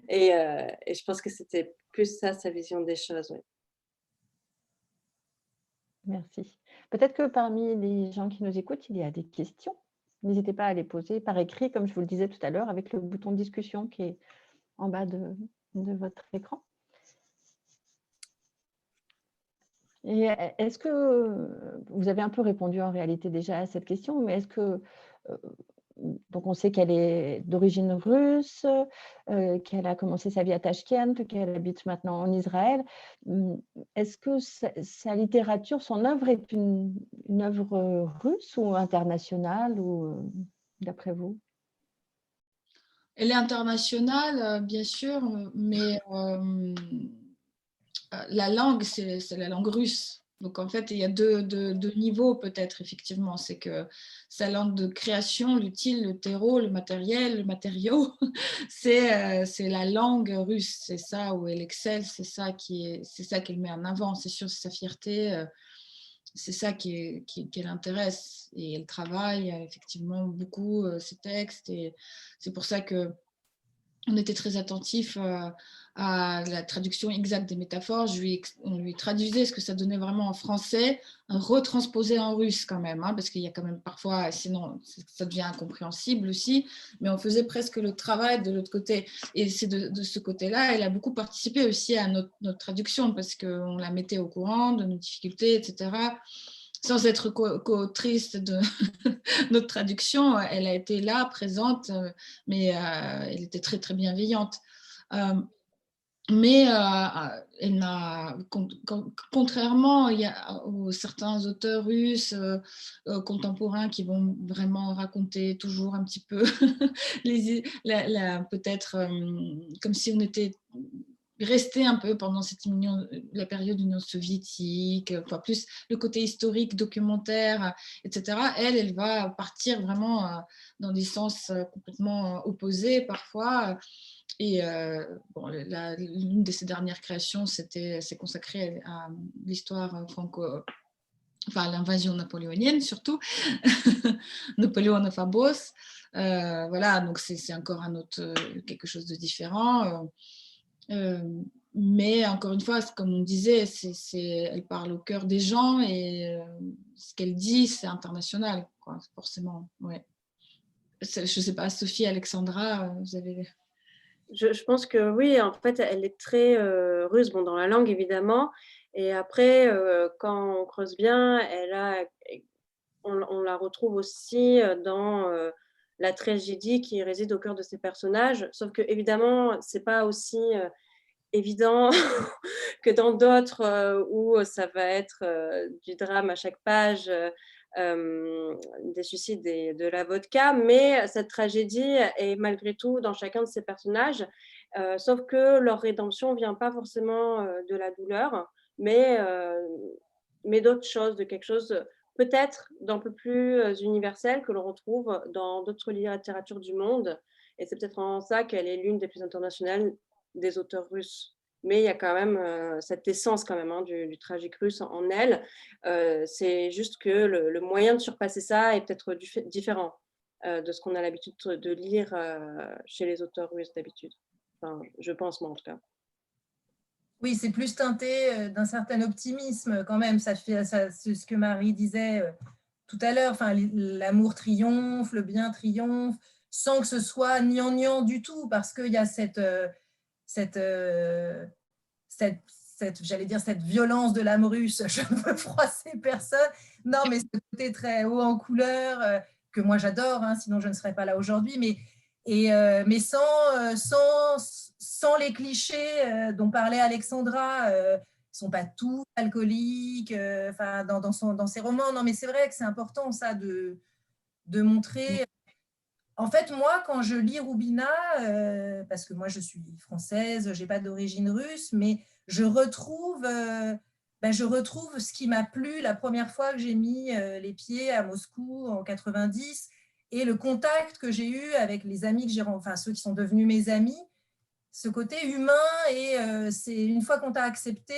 Et je pense que c'était plus ça, sa vision des choses. Oui. Merci. Peut-être que parmi les gens qui nous écoutent, il y a des questions. N'hésitez pas à les poser par écrit, comme je vous le disais tout à l'heure, avec le bouton discussion qui est en bas de votre écran. Et est-ce que vous avez un peu répondu en réalité déjà à cette question, mais est-ce que donc on sait qu'elle est d'origine russe, qu'elle a commencé sa vie à Tachkent, qu'elle habite maintenant en Israël. Est-ce que sa littérature, son œuvre est une œuvre russe ou internationale, ou d'après vous? Elle est internationale, bien sûr, mais la langue, c'est la langue russe. Donc, en fait, il y a deux niveaux peut-être, effectivement. C'est que sa langue de création, l'utile, le terreau, le matériel, le matériau, c'est la langue russe. C'est ça où elle excelle, c'est ça qu'elle met en avant. C'est sûr, c'est sa fierté. C'est ça qui l'intéresse. Et elle travaille effectivement beaucoup ses textes. Et c'est pour ça que on était très attentif à la traduction exacte des métaphores. On lui traduisait ce que ça donnait vraiment en français, retransposé en russe quand même, hein, parce qu'il y a quand même parfois, sinon ça devient incompréhensible aussi, mais on faisait presque le travail de l'autre côté. Et c'est de ce côté-là, elle a beaucoup participé aussi à notre traduction, parce qu'on la mettait au courant de nos difficultés, etc. sans être co-autrice de notre traduction, elle a été là, présente, mais elle était très, très bienveillante. Mais elle n'a, contrairement aux certains auteurs russes contemporains qui vont vraiment raconter toujours un petit peu, peut-être comme si on était resté un peu pendant la période Union soviétique, enfin plus le côté historique, documentaire, etc. Elle va partir vraiment dans des sens complètement opposés parfois. Et bon, l'une de ses dernières créations s'est consacrée à l'histoire enfin à l'invasion napoléonienne surtout, Napoléon Phobos. Voilà, donc c'est encore quelque chose de différent. Mais encore une fois, comme on disait, elle parle au cœur des gens et ce qu'elle dit, c'est international, quoi, forcément. Ouais. Je ne sais pas, Sophie, Alexandra, vous avez... Je pense que oui, en fait, elle est très russe, bon, dans la langue évidemment. Et après, quand on creuse bien, on la retrouve aussi dans la tragédie qui réside au cœur de ses personnages. Sauf que évidemment, c'est pas aussi évident que dans d'autres où ça va être du drame à chaque page. Des suicides et de la vodka, mais cette tragédie est malgré tout dans chacun de ces personnages, sauf que leur rédemption ne vient pas forcément de la douleur, mais d'autres choses, de quelque chose peut-être d'un peu plus universel que l'on retrouve dans d'autres littératures du monde, et c'est peut-être en ça qu'elle est l'une des plus internationales des auteurs russes. Mais il y a quand même cette essence quand même, hein, du tragique russe en elle. C'est juste que le moyen de surpasser ça est peut-être différent de ce qu'on a l'habitude de lire chez les auteurs russes d'habitude. Enfin, je pense, moi, en tout cas. Oui, c'est plus teinté d'un certain optimisme quand même. C'est ce que Marie disait tout à l'heure. Enfin, l'amour triomphe, le bien triomphe, sans que ce soit gnangnan du tout, parce qu'il y a cette j'allais dire cette violence de l'âme russe, je ne veux froisser personne, non, mais ce côté très haut en couleur, que moi j'adore, hein, sinon je ne serais pas là aujourd'hui, mais sans les clichés dont parlait Alexandra, ils ne sont pas tous alcooliques, dans ses romans, non, mais c'est vrai que c'est important ça de montrer. En fait, moi, quand je lis Roubina, parce que moi, je suis française, je n'ai pas d'origine russe, mais je retrouve ce qui m'a plu la première fois que j'ai mis les pieds à Moscou en 90, et le contact que j'ai eu avec les amis ceux qui sont devenus mes amis, ce côté humain, et c'est une fois qu'on t'a accepté,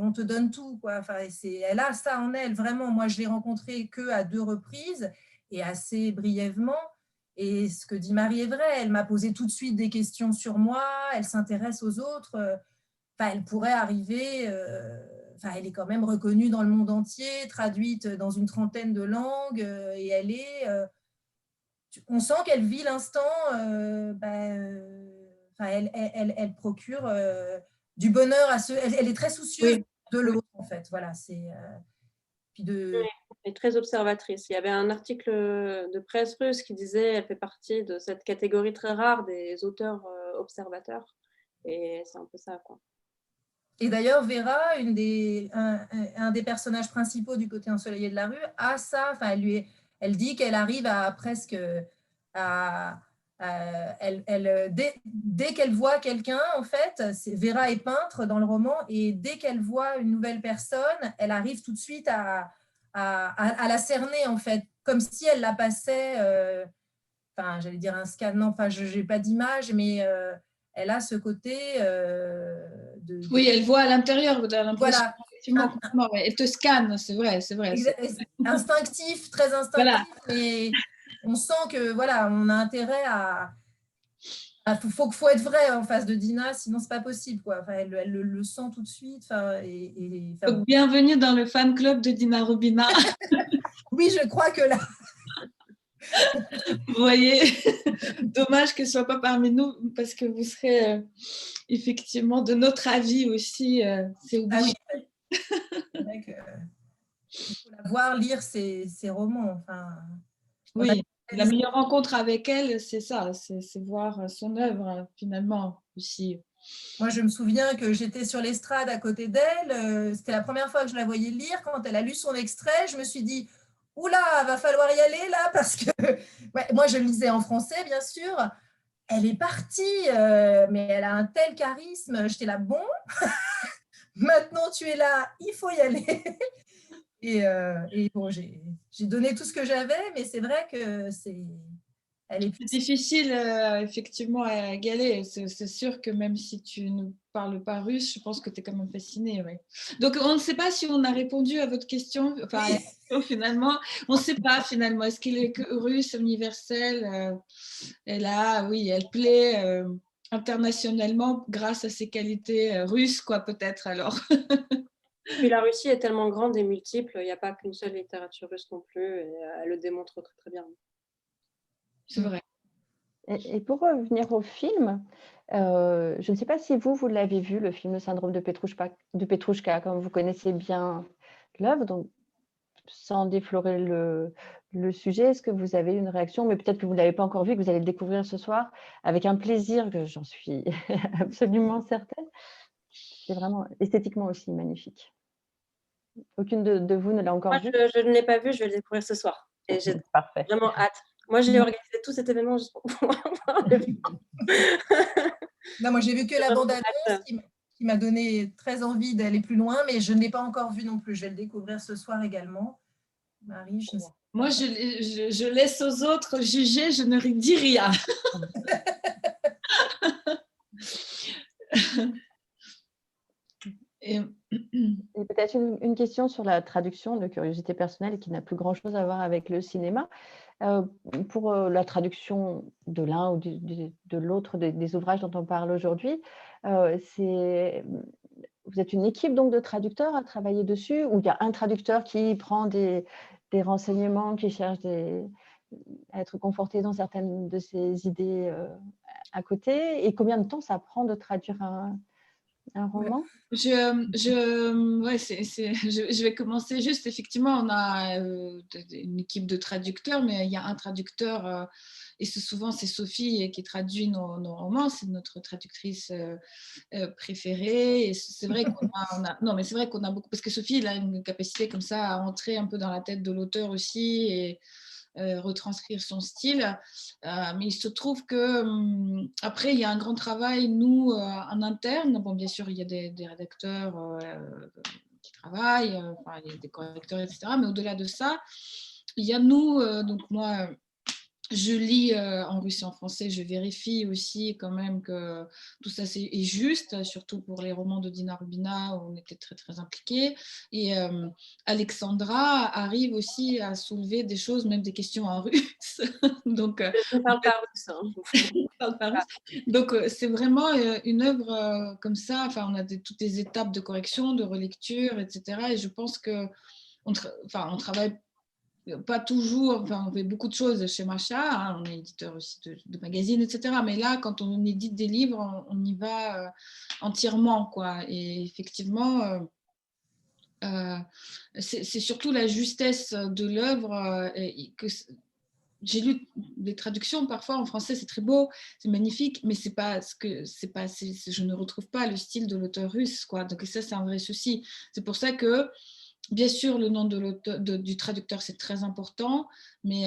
on te donne tout, quoi. Enfin, elle a ça en elle, vraiment. Moi, je l'ai rencontrée qu'à 2 reprises, et assez brièvement. Et ce que dit Marie est vrai, elle m'a posé tout de suite des questions sur moi, elle s'intéresse aux autres. Elle pourrait arriver, elle est quand même reconnue dans le monde entier, traduite dans une trentaine de langues, et on sent qu'elle vit l'instant, elle procure du bonheur à ceux. Elle est très soucieuse de l'autre, en fait. Voilà, puis elle est très observatrice. Il y avait un article de presse russe qui disait qu'elle fait partie de cette catégorie très rare des auteurs observateurs. Et c'est un peu ça, quoi. Et d'ailleurs, Vera, un des personnages principaux du Côté ensoleillé de la rue, a ça. Elle dit qu'elle arrive à presque dès qu'elle voit quelqu'un, en fait, Vera est peintre dans le roman, et dès qu'elle voit une nouvelle personne, elle arrive tout de suite à la cerner, en fait, comme si elle la passait, j'allais dire un scan, non, je n'ai pas d'image, mais elle a ce côté oui, elle voit à l'intérieur, voilà. Elle te scanne, c'est vrai. Instinctif, très instinctif, voilà. Mais on sent que voilà, on a intérêt faut être vrai en face de Dina, sinon c'est pas possible, quoi. Elle le sent tout de suite. Donc, bienvenue dans le fan club de Dina Roubina. Oui, je crois que là. Vous voyez, dommage qu'elle ne soit pas parmi nous, parce que vous serez effectivement de notre avis aussi. C'est obligé. Ah oui. C'est vrai que Il faut la voir lire ses romans. Enfin, Oui, la meilleure rencontre avec elle, c'est ça, c'est voir son œuvre finalement aussi. moi, je me souviens que j'étais sur l'estrade à côté d'elle. C'était la première fois que je la voyais lire. Quand elle a lu son extrait, je me suis dit, oula, va falloir y aller là, parce que ouais, moi, je le lisais en français, bien sûr. Elle est partie, mais elle a un tel charisme. J'étais là, bon, maintenant tu es là, il faut y aller. Et bon, j'ai donné tout ce que j'avais, mais c'est vrai que elle est C'est difficile effectivement à égaler. C'est sûr que même si tu ne parles pas russe, je pense que tu es quand même fascinée. Ouais. Donc on ne sait pas si on a répondu à votre question. Enfin, finalement, on ne sait pas finalement. Est-ce qu'il est que russe, universel elle a, oui, elle plaît internationalement grâce à ses qualités russes, quoi, peut-être alors. Puis la Russie est tellement grande et multiple, il n'y a pas qu'une seule littérature russe non plus, et elle le démontre très très bien. C'est vrai. Et pour revenir au film, je ne sais pas si vous l'avez vu, le film Le syndrome de Petrouchka, comme vous connaissez bien l'œuvre, donc sans déflorer le sujet, est-ce que vous avez une réaction, mais peut-être que vous ne l'avez pas encore vu, que vous allez le découvrir ce soir, avec un plaisir que j'en suis absolument certaine. C'est vraiment esthétiquement aussi magnifique. Aucune de vous ne l'a encore Moi, vu? je ne l'ai pas vu, je vais le découvrir ce soir. Et j'ai Parfait. vraiment hâte. Moi, j'ai organisé tout cet événement juste pour pouvoir voir le film. Non, moi, j'ai vu que la bande-annonce qui m'a donné très envie d'aller plus loin, mais je ne l'ai pas encore vu non plus. Je vais le découvrir ce soir également. Marie, je ne sais pas. Moi, je laisse aux autres juger, je ne dis rien. Et peut-être une question sur la traduction de curiosité personnelle et qui n'a plus grand-chose à voir avec le cinéma. Pour la traduction de l'un ou de l'autre des ouvrages dont on parle aujourd'hui, vous êtes une équipe donc de traducteurs à travailler dessus, ou il y a un traducteur qui prend des renseignements, qui cherche à être conforté dans certaines de ses idées à côté, et combien de temps ça prend de traduire un roman? Je vais commencer juste. Effectivement, on a une équipe de traducteurs, mais il y a un traducteur, et souvent c'est Sophie qui traduit nos romans, c'est notre traductrice préférée. Et c'est vrai non, mais c'est vrai qu'on a beaucoup, parce que Sophie elle a une capacité comme ça à entrer un peu dans la tête de l'auteur aussi et retranscrire son style. Mais il se trouve que après, il y a un grand travail, nous, en interne. Bon, bien sûr, il y a des rédacteurs qui travaillent, enfin, il y a des correcteurs, etc. Mais au-delà de ça, il y a nous, donc moi, je lis en russe et en français, je vérifie aussi quand même que tout ça est juste, surtout pour les romans de Dina Rubina où on était très très impliqués. Et Alexandra arrive aussi à soulever des choses, même des questions en russe. Donc, je ne parle pas russe. Donc c'est vraiment une œuvre comme ça. Enfin, on a toutes les étapes de correction, de relecture, etc. Et je pense que on travaille pas toujours, enfin, on fait beaucoup de choses chez Macha, hein, on est éditeur aussi de magazines, etc. Mais là, quand on édite des livres, on y va entièrement, quoi. Et effectivement, c'est surtout la justesse de l'œuvre que j'ai lu des traductions parfois en français, c'est très beau, c'est magnifique, mais c'est pas ce que je ne retrouve pas le style de l'auteur russe, quoi. Donc ça, c'est un vrai souci. C'est pour ça que bien sûr, le nom du traducteur, c'est très important, mais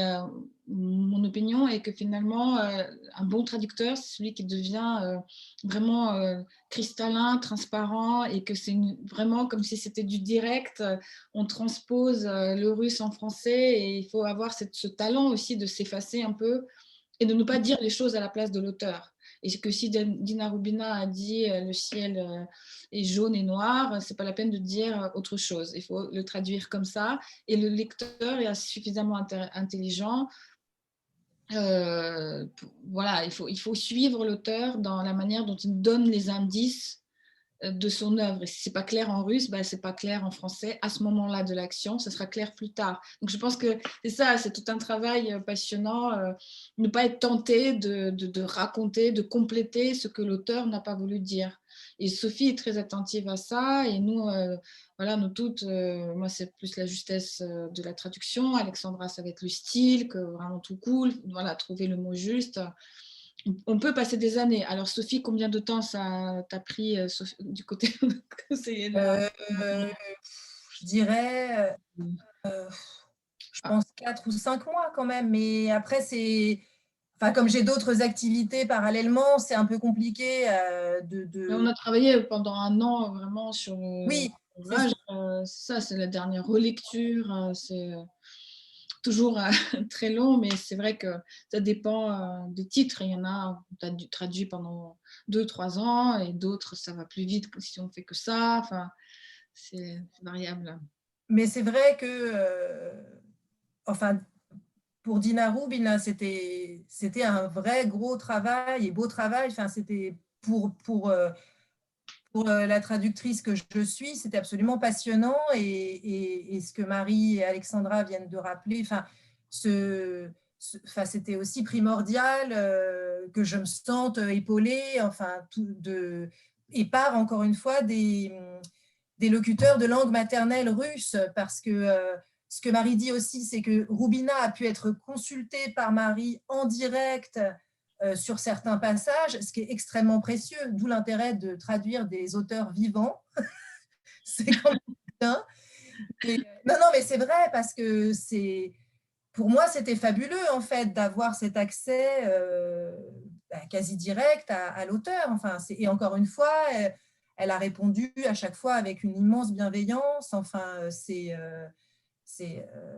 mon opinion est que finalement, un bon traducteur, c'est celui qui devient vraiment cristallin, transparent, et que c'est vraiment comme si c'était du direct. On transpose le russe en français, et il faut avoir ce talent aussi de s'effacer un peu et de ne pas dire les choses à la place de l'auteur. Et que si Dina Rubina a dit le ciel est jaune et noir, c'est pas la peine de dire autre chose. Il faut le traduire comme ça. Et le lecteur est suffisamment intelligent. Voilà, il faut suivre l'auteur dans la manière dont il donne les indices de son œuvre. Et si ce n'est pas clair en russe, ben, ce n'est pas clair en français à ce moment-là de l'action, ça sera clair plus tard. Donc je pense que c'est ça, c'est tout un travail passionnant, ne pas être tenté de raconter, de compléter ce que l'auteur n'a pas voulu dire. Et Sophie est très attentive à ça, et nous, voilà, nous toutes, moi c'est plus la justesse de la traduction, Alexandra ça va être le style, que vraiment tout cool, voilà, trouver le mot juste. On peut passer des années. Alors, Sophie, combien de temps ça t'a pris du côté conseiller Je dirais, je pense 4 ou 5 mois quand même. Mais après, enfin, comme j'ai d'autres activités parallèlement, c'est un peu compliqué On a travaillé pendant 1 an vraiment sur Oui, l'ouvrage. Ça, c'est la dernière relecture. C'est toujours très long, mais c'est vrai que ça dépend des titres. Il y en a, tu as traduit pendant 2-3 ans, et d'autres, ça va plus vite si on fait que ça. Enfin, c'est variable. Mais c'est vrai que, enfin, pour Dina Rubin, c'était un vrai gros travail et beau travail. Enfin, c'était pour la traductrice que je suis, c'était absolument passionnant. Et ce que Marie et Alexandra viennent de rappeler, enfin, c'était aussi primordial que je me sente épaulée, enfin, et par, encore une fois, des locuteurs de langue maternelle russe, parce que ce que Marie dit aussi, c'est que Rubina a pu être consultée par Marie en direct sur certains passages, ce qui est extrêmement précieux, d'où l'intérêt de traduire des auteurs vivants. C'est quand même bien. Non, mais c'est vrai, parce que pour moi, c'était fabuleux, en fait, d'avoir cet accès quasi direct à l'auteur. Enfin, et encore une fois, elle a répondu à chaque fois avec une immense bienveillance. Enfin,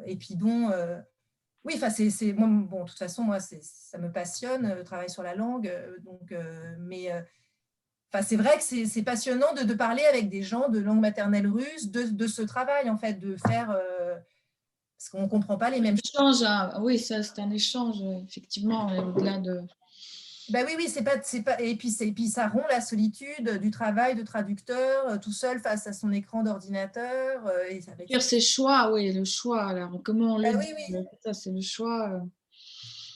et puis bon, oui, enfin, bon, de toute façon, moi, ça me passionne, le travail sur la langue. Mais enfin, c'est vrai que c'est passionnant de parler avec des gens de langue maternelle russe, de ce travail, en fait, de faire... parce qu'on ne comprend pas les mêmes choses. Oui, ça, c'est un échange, effectivement, au-delà de... Ben oui, c'est pas, et puis ça rompt la solitude du travail de traducteur tout seul face à son écran d'ordinateur. Faire ses choix, oui, le choix. Alors, comment on le dit, oui. ça, c'est le choix.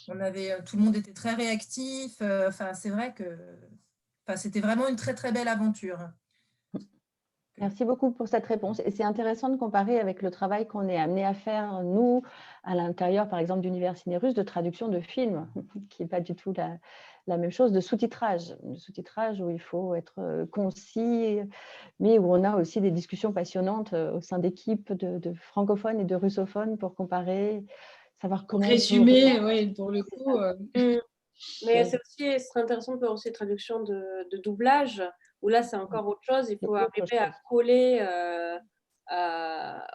Tout le monde était très réactif. Enfin, c'est vrai que c'était vraiment une très, très belle aventure. Merci beaucoup pour cette réponse. Et c'est intéressant de comparer avec le travail qu'on est amené à faire, nous, à l'intérieur, par exemple, d'Univers Ciné Russe, de traduction de films, qui n'est pas du tout la même chose, de sous-titrage. De sous-titrage où il faut être concis, mais où on a aussi des discussions passionnantes au sein d'équipes de francophones et de russophones pour comparer, savoir comment... Résumer, oui, pour le coup... Mais c'est serait intéressant de faire aussi traduction de doublage, où là, c'est encore autre chose. Il faut arriver à coller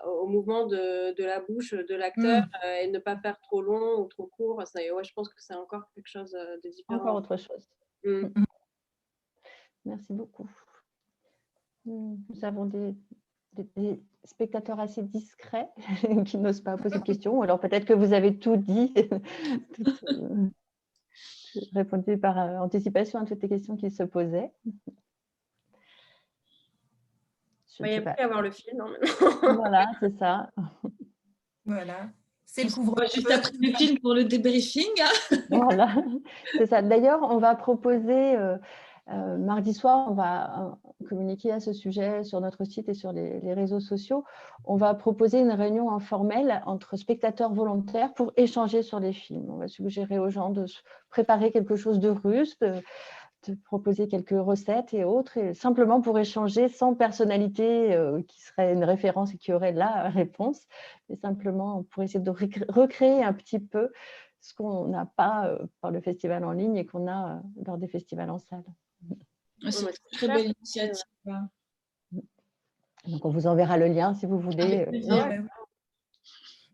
au mouvement de la bouche de l'acteur et ne pas faire trop long ou trop court. Ouais, je pense que c'est encore quelque chose de différent. Encore autre chose. Merci beaucoup. Nous avons des spectateurs assez discrets qui n'osent pas poser de questions. Alors peut-être que vous avez tout dit, répondu par anticipation à toutes les questions qui se posaient. Il n'y a plus à voir le film. Voilà, c'est ça. Voilà. C'est le couvre-feu. Juste après le film pour le débriefing. Voilà, c'est ça. D'ailleurs, on va proposer... mardi soir, on va communiquer à ce sujet sur notre site et sur les réseaux sociaux. On va proposer une réunion informelle entre spectateurs volontaires pour échanger sur les films. On va suggérer aux gens de préparer quelque chose de russe, de proposer quelques recettes et autres, et simplement pour échanger sans personnalité qui serait une référence et qui aurait la réponse, mais simplement pour essayer de recréer un petit peu ce qu'on n'a pas par le festival en ligne et qu'on a lors des festivals en salle. C'est une très belle initiative. Donc, on vous enverra le lien si vous voulez.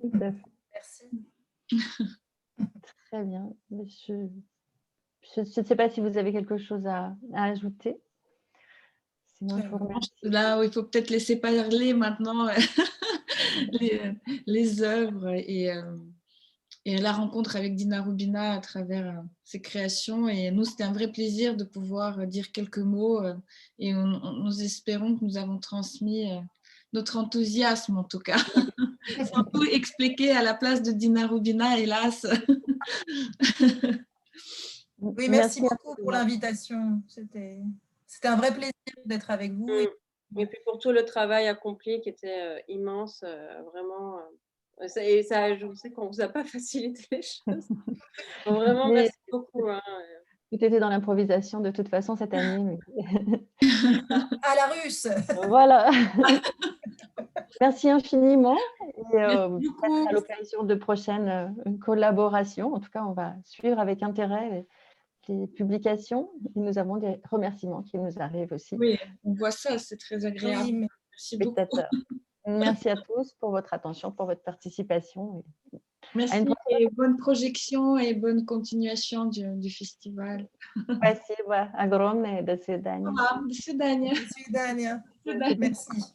Merci. Très bien. Je ne sais pas si vous avez quelque chose à ajouter. Sinon, je vous remercie. Là, il faut peut-être laisser parler maintenant les œuvres et la rencontre avec Dina Rubina à travers ses créations. Et nous, c'était un vrai plaisir de pouvoir dire quelques mots et nous espérons que nous avons transmis notre enthousiasme, en tout cas. Sans tout expliquer à la place de Dina Rubina, hélas. Oui, merci beaucoup pour l'invitation. C'était un vrai plaisir d'être avec vous. Et puis pour tout le travail accompli qui était immense, vraiment. Et ça, je sais qu'on ne vous a pas facilité les choses. Donc, vraiment, Mais merci beaucoup. Hein. tout était dans l'improvisation de toute façon cette année. Mais... À la russe. Voilà. Merci infiniment. Et Merci beaucoup. à l'occasion de prochaines collaborations. En tout cas, on va suivre avec intérêt les publications. Et nous avons des remerciements qui nous arrivent aussi. Oui, on voit ça, c'est très agréable. Oui, merci beaucoup. Merci à tous pour votre attention, pour votre participation. Merci et bonne projection et bonne continuation du festival. Спасибо огромное. До свидания. До свидания. До свидания. Merci.